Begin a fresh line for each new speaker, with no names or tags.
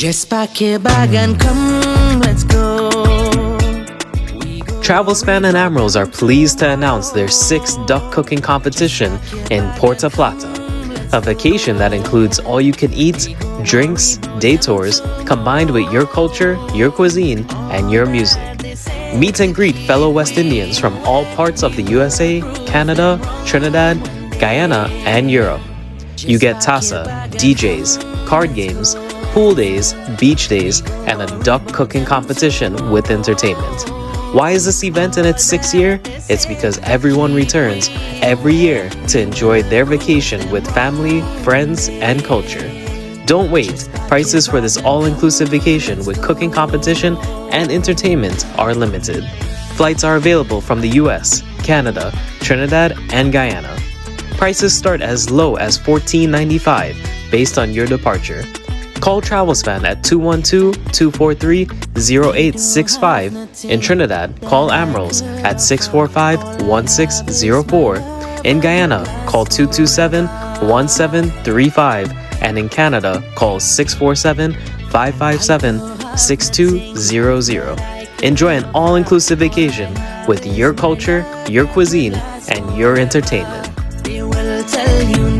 Just pack your bag and come, let's go.
Travelspan Amrals are pleased to announce their 6th duck cooking competition in Puerto Plata, a vacation that includes all-you-can-eat, drinks, day tours, combined with your culture, your cuisine, and your music. Meet and greet fellow West Indians from all parts of the USA, Canada, Trinidad, Guyana, and Europe. You get tassa, DJs, card games, pool days, beach days, and a duck cooking competition with entertainment. Why is this event in its 6th year? It's because everyone returns every year to enjoy their vacation with family, friends, and culture. Don't wait. Prices for this all-inclusive vacation with cooking competition and entertainment are limited. Flights are available from the US, Canada, Trinidad, and Guyana. Prices start as low as $14.95 based on your departure. Call Travelspan at 212-243-0865. In Trinidad, call Amrals at 645-1604. In Guyana, call 227-1735. And in Canada, call 647-557-6200. Enjoy an all-inclusive vacation with your culture, your cuisine, and your entertainment.
They will tell you